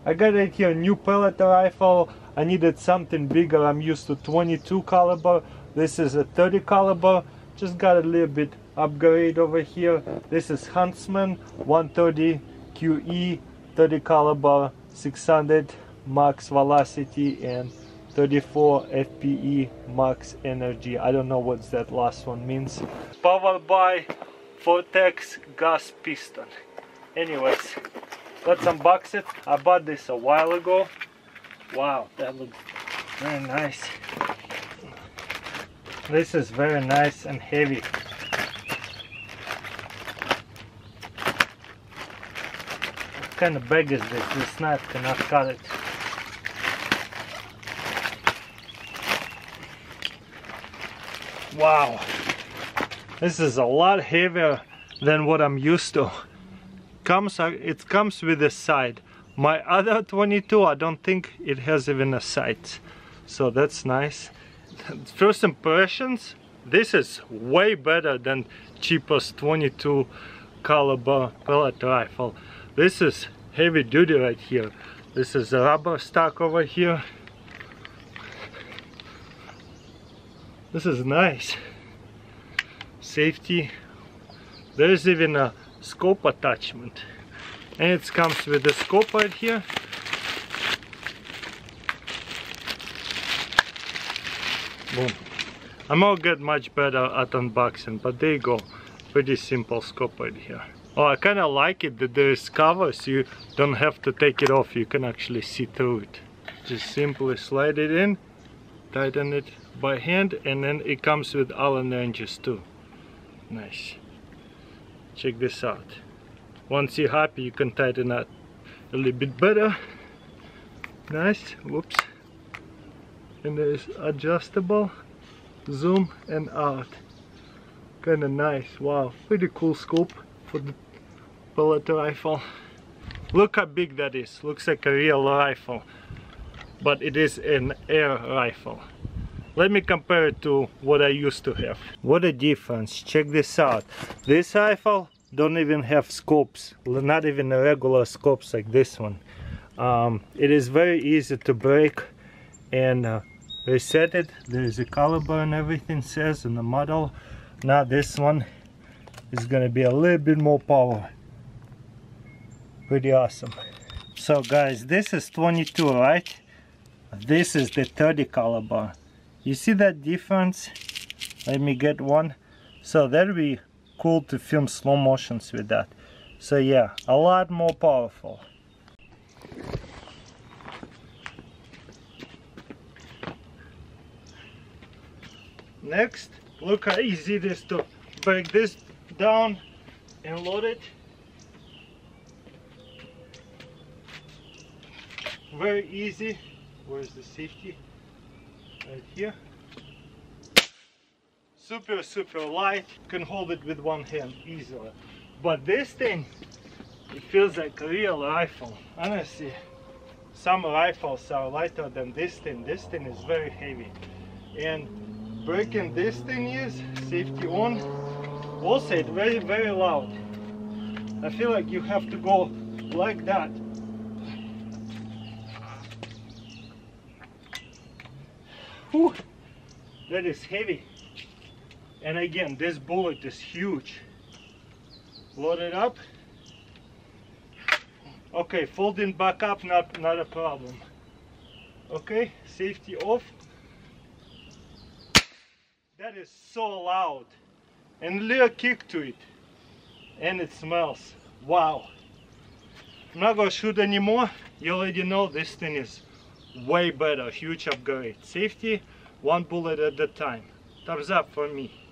I got right here a new pellet rifle. I needed something bigger. I'm used to 22 caliber. This is a 30 caliber. Just got a little bit upgrade over here. This is Huntsman 130 QE 30 caliber, 600 max velocity and 34 FPE max energy. I don't know what that last one means. Powered by Vortex gas piston. Anyways, let's unbox it. I bought this a while ago. Wow, that looks very nice. This is very nice and heavy. What kind of bag is this? This knife cannot cut it. Wow, this is a lot heavier than what I'm used to. It comes with a side. My other 22, I don't think it has even a sight, so that's nice. First impressions, this is way better than cheapest 22 caliber pellet rifle. This is heavy duty right here. This is a rubber stock over here. This is nice. Safety. There's even a scope attachment, and it comes with the scope right here. Boom. I'm not get much better at unboxing, but there you go. Pretty simple scope right here. Oh, I kind of like it that there is cover, so you don't have to take it off. You can actually see through it. Just simply slide it in, tighten it by hand, and then it comes with Allen wrenches too. Nice. Check this out. Once you're happy, you can tighten it a little bit better. Nice. Whoops. And there's adjustable, zoom and out. Kind of nice. Wow, pretty cool scope for the pellet rifle. Look how big that is. Looks like a real rifle, but it is an air rifle. Let me compare it to what I used to have. What a difference. Check this out. This rifle don't even have scopes, not even regular scopes like this one. It is very easy to break and reset it. There is a caliber and everything says in the model. Now this one is gonna be a little bit more power. Pretty awesome. So guys, this is 22, right? This is the 30 caliber. You see that difference? Let me get one. So that'll be cool to film slow motions with that. So yeah, a lot more powerful. Next, look how easy it is to break this down and load it. Very easy. Where's the safety? Right here. Super light. You can hold it with one hand easily. But this thing, it feels like a real rifle. Honestly, some rifles are lighter than this thing. This thing is very heavy. And breaking this thing is safety on. Also, it's very loud. I feel like you have to go like that. Whew, that is heavy. And again, this bullet is huge. Load it up. Okay, folding back up, not a problem. Okay, safety off. That is so loud. And a little kick to it. And it smells. Wow. I'm not gonna shoot anymore. You already know this thing is way better. Huge upgrade. Safety, one bullet at a time. Thumbs up for me.